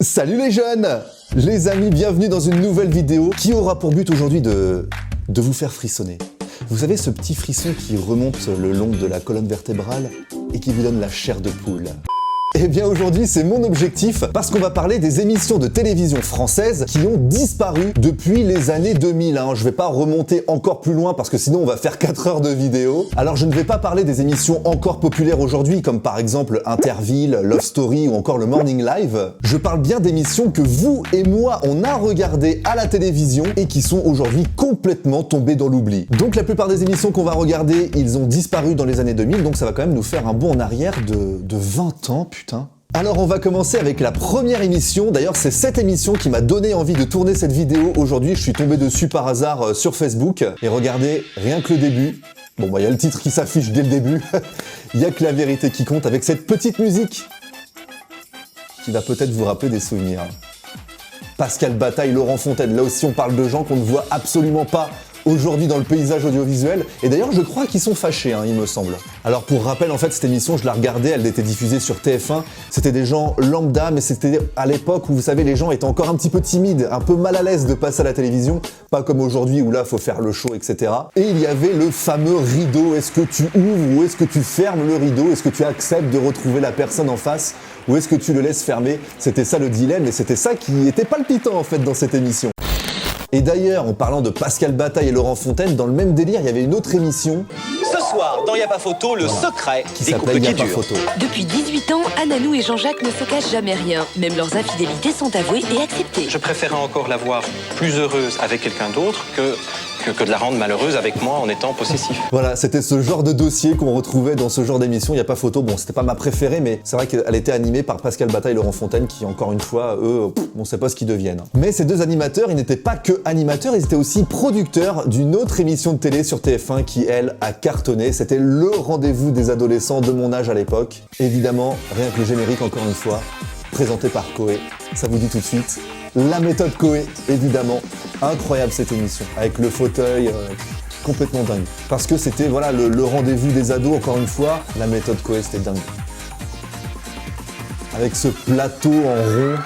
Salut les jeunes! Les amis, bienvenue dans une nouvelle vidéo qui aura pour but aujourd'hui de vous faire frissonner. Vous savez ce petit frisson qui remonte le long de la colonne vertébrale et qui vous donne la chair de poule. Eh bien aujourd'hui c'est mon objectif parce qu'on va parler des émissions de télévision françaises qui ont disparu depuis les années 2000. Je vais pas remonter encore plus loin parce que sinon on va faire 4 heures de vidéo. Alors je ne vais pas parler des émissions encore populaires aujourd'hui comme par exemple Interville, Love Story ou encore le Morning Live. Je parle bien d'émissions que vous et moi on a regardées à la télévision et qui sont aujourd'hui complètement tombées dans l'oubli. Donc la plupart des émissions qu'on va regarder, ils ont disparu dans les années 2000, donc ça va quand même nous faire un bond en arrière de 20 ans, putain. Alors on va commencer avec la première émission. D'ailleurs c'est cette émission qui m'a donné envie de tourner cette vidéo aujourd'hui. Je suis tombé dessus par hasard sur Facebook. Et regardez, rien que le début. Bon bah il y a le titre qui s'affiche dès le début. Il y a que la vérité qui compte avec cette petite musique qui va peut-être vous rappeler des souvenirs. Pascal Bataille, Laurent Fontaine. Là aussi on parle de gens qu'on ne voit absolument pas aujourd'hui dans le paysage audiovisuel, et d'ailleurs je crois qu'ils sont fâchés, il me semble. Alors pour rappel, en fait cette émission je la regardais, elle était diffusée sur TF1, c'était des gens lambda, mais c'était à l'époque où vous savez les gens étaient encore un petit peu timides, un peu mal à l'aise de passer à la télévision, pas comme aujourd'hui où là faut faire le show, etc. Et il y avait le fameux rideau, est-ce que tu ouvres ou est-ce que tu fermes le rideau, est-ce que tu acceptes de retrouver la personne en face ou est-ce que tu le laisses fermer? C'était ça le dilemme et c'était ça qui était palpitant en fait dans cette émission. Et d'ailleurs, en parlant de Pascal Bataille et Laurent Fontaine, dans le même délire, il y avait une autre émission. Ce soir, dans Y'a pas photo, le secret des couples qui durent. Depuis 18 ans, Ananou et Jean-Jacques ne se cachent jamais rien. Même leurs infidélités sont avouées et acceptées. Je préférais encore la voir plus heureuse avec quelqu'un d'autre que de la rendre malheureuse avec moi en étant possessif. Voilà, c'était ce genre de dossier qu'on retrouvait dans ce genre d'émission. Il n'y a pas photo. Bon, c'était pas ma préférée, mais c'est vrai qu'elle était animée par Pascal Bataille et Laurent Fontaine qui, encore une fois, eux, on sait pas ce qu'ils deviennent. Mais ces deux animateurs, ils n'étaient pas que animateurs, ils étaient aussi producteurs d'une autre émission de télé sur TF1 qui, elle, a cartonné. C'était le rendez-vous des adolescents de mon âge à l'époque. Évidemment, rien que le générique, encore une fois, présenté par Coé. Ça vous dit tout de suite. La méthode Coé, évidemment. Incroyable cette émission, avec le fauteuil complètement dingue. Parce que c'était voilà le rendez-vous des ados, encore une fois. La méthode Coé, c'était dingue. Avec ce plateau en rond.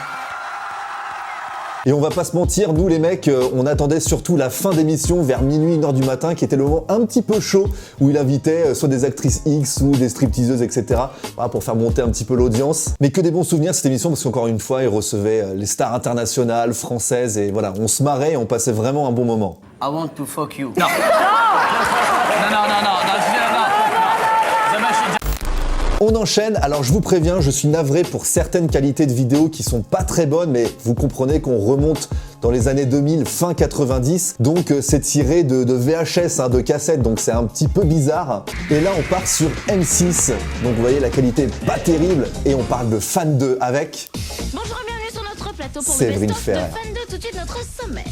Et on va pas se mentir, nous les mecs, on attendait surtout la fin d'émission vers minuit, 1h du matin, qui était le moment un petit peu chaud, où il invitait soit des actrices X ou des stripteaseuses, etc. Voilà, pour faire monter un petit peu l'audience. Mais que des bons souvenirs cette émission, parce qu'encore une fois, il recevait les stars internationales, françaises, et voilà, on se marrait et on passait vraiment un bon moment. I want to fuck you. Non. On enchaîne, alors je vous préviens, je suis navré pour certaines qualités de vidéos qui sont pas très bonnes, mais vous comprenez qu'on remonte dans les années 2000, fin 90, donc c'est tiré de VHS, de cassettes, donc c'est un petit peu bizarre. Et là on part sur M6, donc vous voyez la qualité est pas terrible, et on parle de Fan 2 avec... Bonjour et bienvenue sur notre plateau pour Séverine le best-of de Ferrer. Fan 2, tout de suite notre sommaire.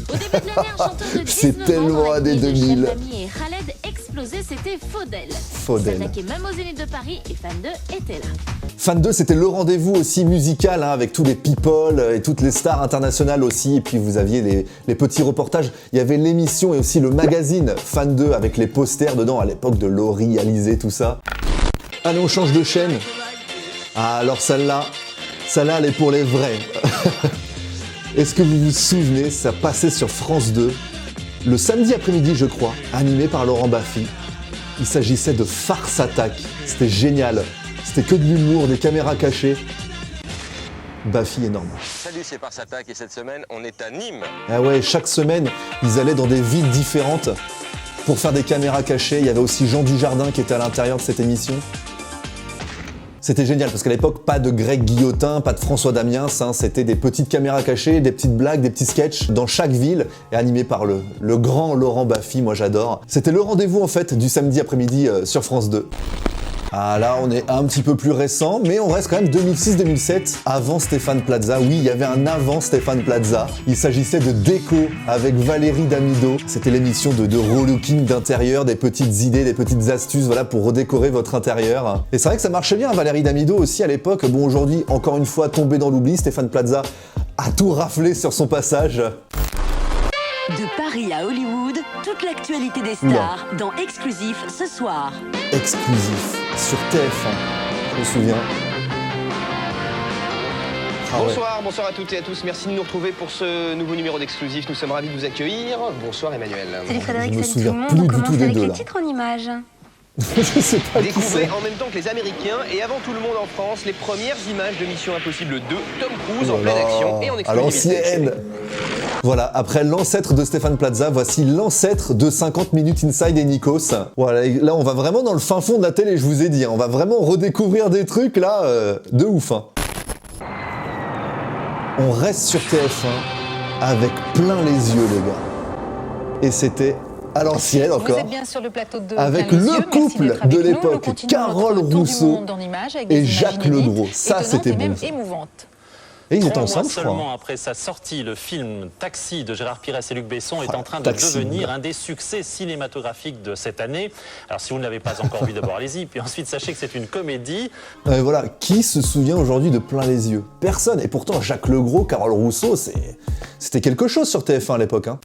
Au début de l'année, un chanteur de 19 C'est ans tellement dans la années vie de 2000. Chef Ami et Khaled explosé, c'était Faudel. Faudel. Il s'attaquait même aux Zénith de Paris et Fan 2 était là. Fan 2, c'était le rendez-vous aussi musical, avec tous les people et toutes les stars internationales aussi. Et puis vous aviez les petits reportages. Il y avait l'émission et aussi le magazine Fan 2 avec les posters dedans à l'époque de Laurie, Alizé, tout ça. Allez, on change de chaîne. Ah, alors celle-là, elle est pour les vrais. Est-ce que vous vous souvenez, ça passait sur France 2, le samedi après-midi, je crois, animé par Laurent Baffy. Il s'agissait de Farce Attaque. C'était génial. C'était que de l'humour, des caméras cachées. Baffy énorme. Salut, c'est Farce Attaque et cette semaine, on est à Nîmes. Ah ouais, chaque semaine, ils allaient dans des villes différentes pour faire des caméras cachées. Il y avait aussi Jean Dujardin qui était à l'intérieur de cette émission. C'était génial parce qu'à l'époque, pas de Greg Guillotin, pas de François Damiens, c'était des petites caméras cachées, des petites blagues, des petits sketchs dans chaque ville et animés par le grand Laurent Baffy, moi j'adore. C'était le rendez-vous en fait du samedi après-midi sur France 2. Ah là, on est un petit peu plus récent, mais on reste quand même 2006-2007, avant Stéphane Plaza. Oui, il y avait un avant Stéphane Plaza. Il s'agissait de Déco avec Valérie Damido. C'était l'émission de relooking d'intérieur, des petites idées, des petites astuces, voilà, pour redécorer votre intérieur. Et c'est vrai que ça marchait bien, Valérie Damido aussi à l'époque. Bon, aujourd'hui, encore une fois, tombé dans l'oubli, Stéphane Plaza a tout raflé sur son passage. De Paris à Hollywood, toute l'actualité des stars dans Exclusif ce soir. Exclusif sur TF1, je me souviens. Ah ouais. Bonsoir, bonsoir à toutes et à tous. Merci de nous retrouver pour ce nouveau numéro d'Exclusif. Nous sommes ravis de vous accueillir. Bonsoir Emmanuel. Salut Frédéric, Je me salut tout souviens le monde. plus On du commence tout des avec deux, les là. titres en images. Je sais pas qui Découvrez c'est. en même temps que les Américains et avant tout le monde en France les premières images de Mission Impossible 2, Tom Cruise en pleine action et en À exclusivité. l'ancienne. Voilà, après l'ancêtre de Stéphane Plaza, voici l'ancêtre de 50 minutes Inside et Nikos. Voilà, et là on va vraiment dans le fin fond de la télé, je vous ai dit, hein. On va vraiment redécouvrir des trucs là, de ouf. Hein. On reste sur TF1 avec plein les yeux les gars. Et c'était à l'ancienne Vous encore. êtes bien sur le plateau de Avec Plein les le yeux. Merci couple d'être avec de nous. Nous l'époque, continuons Carole notre tour du Rousseau monde en images avec des et images Jacques inédites, Legros. Ça, c'était étonnantes et bon, même ça. émouvantes. Et ils étaient 3 mois ensemble, je crois. seulement après sa sortie, le film Taxi de Gérard Pires et Luc Besson est Ah, en train de Taxi. devenir un des succès cinématographiques de cette année. Alors si vous ne l'avez pas encore vu, d'abord allez-y, puis ensuite sachez que c'est une comédie. Voilà, qui se souvient aujourd'hui de Plein les yeux? Personne. Et pourtant, Jacques Legros, Carole Rousseau, c'était quelque chose sur TF1 à l'époque. Hein.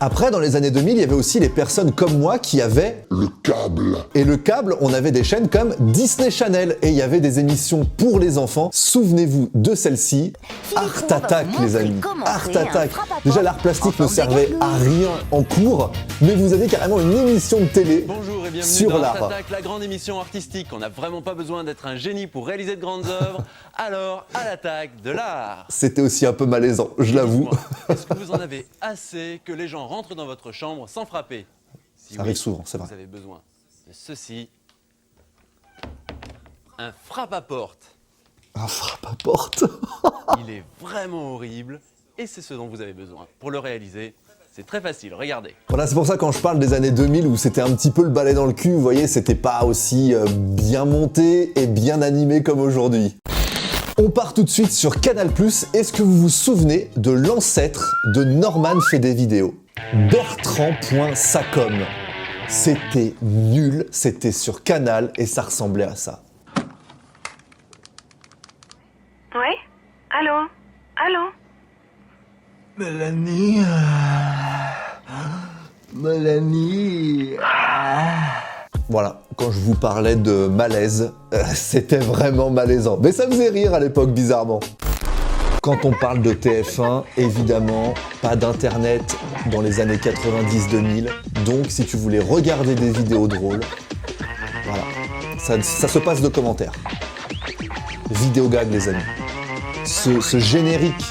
Après, dans les années 2000, il y avait aussi les personnes comme moi qui avaient le câble. Et le câble, on avait des chaînes comme Disney Channel. Et il y avait des émissions pour les enfants. Souvenez-vous de celle-ci. Art Attack, les amis. Art Attack. Déjà, l'art plastique ne servait à rien en cours. Mais vous avez carrément une émission de télé Bonjour et bienvenue sur dans l'art. Art Attack, la grande émission artistique. On n'a vraiment pas besoin d'être un génie pour réaliser de grandes œuvres. Alors, à l'attaque de l'art. C'était aussi un peu malaisant, je l'avoue. Dites-moi, est-ce que vous en avez assez que les gens rentrent dans votre chambre sans frapper? Si Ça arrive souvent, c'est vrai. Vous avez besoin de ceci. Un frappe-à-porte. Un frappe à porte. Il est vraiment horrible et c'est ce dont vous avez besoin. Pour le réaliser, c'est très facile, regardez. Voilà, c'est pour ça quand je parle des années 2000 où c'était un petit peu le balai dans le cul, vous voyez, c'était pas aussi bien monté et bien animé comme aujourd'hui. On part tout de suite sur Canal+. Est-ce que vous vous souvenez de l'ancêtre de Norman fait des vidéos? Bertrand.sacom. C'était nul, c'était sur Canal et ça ressemblait à ça. Ouais. Allô. Allô. Mélanie. Voilà, quand je vous parlais de malaise, c'était vraiment malaisant. Mais ça me faisait rire à l'époque, bizarrement. Quand on parle de TF1, évidemment, pas d'internet dans les années 90-2000. Donc, si tu voulais regarder des vidéos drôles, voilà, ça se passe de commentaires. Vidéogag, les amis. Ce générique,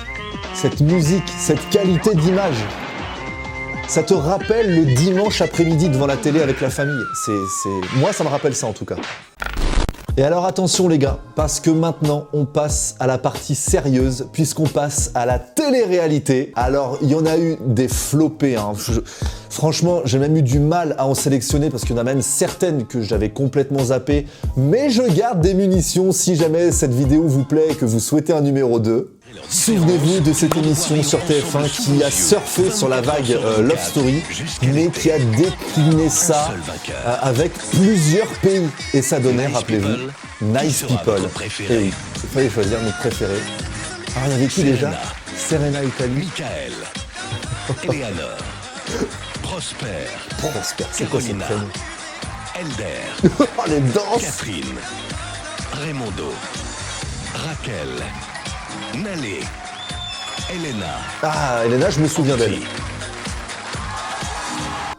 cette musique, cette qualité d'image, ça te rappelle le dimanche après-midi devant la télé avec la famille. Moi, ça me rappelle ça en tout cas. Et alors attention les gars, parce que maintenant on passe à la partie sérieuse, puisqu'on passe à la télé-réalité. Alors il y en a eu des flopés, hein. Franchement j'ai même eu du mal à en sélectionner, parce qu'il y en a même certaines que j'avais complètement zappées. Mais je garde des munitions si jamais cette vidéo vous plaît et que vous souhaitez un numéro 2. Souvenez-vous de cette émission sur TF1 qui a surfé sur la vague Love Story, mais qui a décliné ça avec plusieurs pays. Et ça donnait, rappelez-vous, Nice People. Et oui, il fallait choisir notre préféré. Ah, il y avait qui déjà? Serena Italie. Michael, Eleanor, Prosper, Prosper, c'est quoi ce prénom? Elder, Oh, les danses! Catherine, Raimondo, Raquel, Nalé, Elena. Ah, Elena, je me souviens d'elle.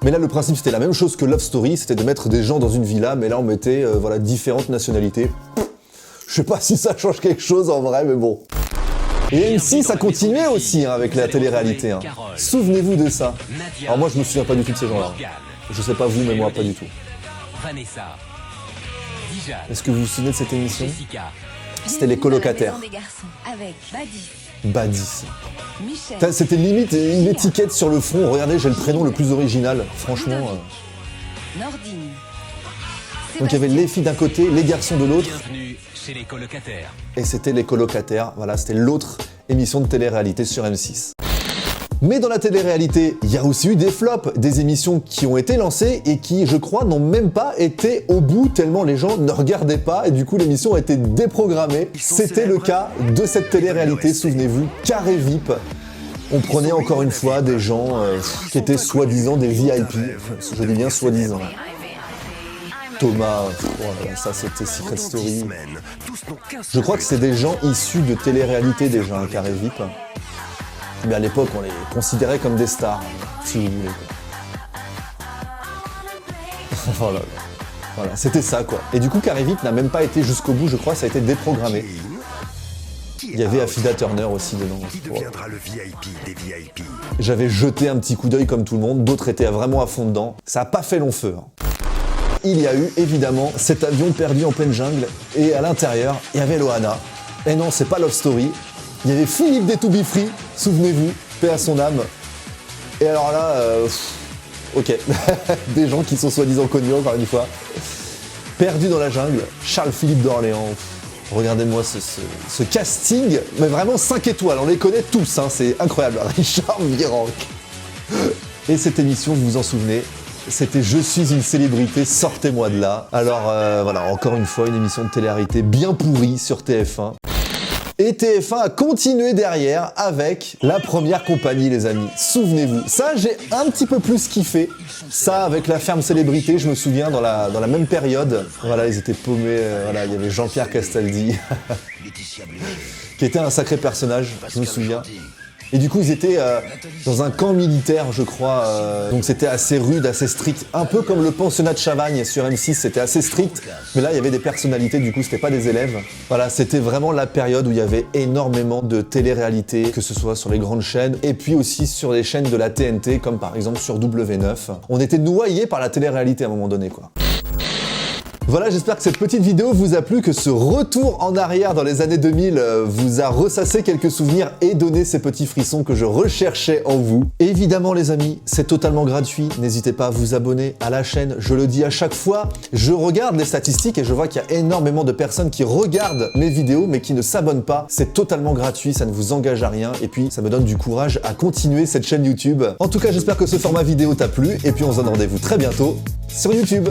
Mais là, le principe, c'était la même chose que Love Story, c'était de mettre des gens dans une villa, mais là, on mettait voilà, différentes nationalités. Je sais pas si ça change quelque chose en vrai, mais bon. Et M6, ça continuait aussi hein, avec la télé-réalité. Hein. Souvenez-vous de ça. Alors moi, je me souviens pas du tout de ces gens-là. Je sais pas vous, mais moi, pas du tout. Est-ce que vous vous souvenez de cette émission? C'était les colocataires. Avec Badis, Badis. Michel, C'était limite une étiquette sur le front. Regardez, j'ai le prénom le plus original. Franchement. Nordine. Donc il y avait les filles d'un côté, les garçons de l'autre. Bienvenue chez les colocataires. Et c'était les colocataires. Voilà, c'était l'autre émission de télé-réalité sur M6. Mais dans la télé-réalité, il y a aussi eu des flops, des émissions qui ont été lancées et qui, je crois, n'ont même pas été au bout tellement les gens ne regardaient pas et du coup l'émission a été déprogrammée. C'était le cas de cette télé-réalité, souvenez-vous, Carré VIP. On prenait encore une fois des gens qui étaient soi-disant des VIP. Je dis bien soi-disant. Thomas, voilà, ça c'était Secret Story. Je crois que c'est des gens issus de télé-réalité déjà, un Carré VIP. Mais à l'époque, on les considérait comme des stars, si vous voulez. Voilà, voilà, c'était ça quoi. Et du coup, Carré VIP n'a même pas été jusqu'au bout, je crois, ça a été déprogrammé. Il y avait Affida Turner aussi dedans. J'avais jeté un petit coup d'œil comme tout le monde, d'autres étaient vraiment à fond dedans. Ça a pas fait long feu. Il y a eu évidemment cet avion perdu en pleine jungle et à l'intérieur, il y avait Loana. Et non, c'est pas Love Story. Il y avait Philippe des To Be Free, souvenez-vous, paix à son âme. Et alors là, ok, des gens qui sont soi-disant connus encore une fois. Perdu dans la jungle, Charles-Philippe d'Orléans. Regardez-moi ce casting, mais vraiment 5 étoiles, on les connaît tous, hein, c'est incroyable. Richard Virenque. Et cette émission, vous vous en souvenez, c'était Je suis une célébrité, sortez-moi de là. Alors voilà, encore une fois, une émission de télé-réalité bien pourrie sur TF1. Et TF1 a continué derrière avec La Première Compagnie, les amis. Souvenez-vous, ça j'ai un petit peu plus kiffé. Ça avec La Ferme Célébrité, je me souviens dans la même période. Voilà, ils étaient paumés. Voilà, il y avait Jean-Pierre Castaldi, qui était un sacré personnage, je me souviens. Et du coup, ils étaient dans un camp militaire, je crois. Donc c'était assez rude, assez strict. Un peu comme le pensionnat de Chavagne sur M6, c'était assez strict. Mais là, il y avait des personnalités, du coup, c'était pas des élèves. Voilà, c'était vraiment la période où il y avait énormément de télé-réalité, que ce soit sur les grandes chaînes, et puis aussi sur les chaînes de la TNT, comme par exemple sur W9. On était noyés par la télé-réalité à un moment donné, quoi. Voilà, j'espère que cette petite vidéo vous a plu, que ce retour en arrière dans les années 2000 vous a ressassé quelques souvenirs et donné ces petits frissons que je recherchais en vous. Évidemment les amis, c'est totalement gratuit, n'hésitez pas à vous abonner à la chaîne, je le dis à chaque fois, je regarde les statistiques et je vois qu'il y a énormément de personnes qui regardent mes vidéos mais qui ne s'abonnent pas. C'est totalement gratuit, ça ne vous engage à rien et puis ça me donne du courage à continuer cette chaîne YouTube. En tout cas, j'espère que ce format vidéo t'a plu et puis on se donne rendez-vous très bientôt sur YouTube.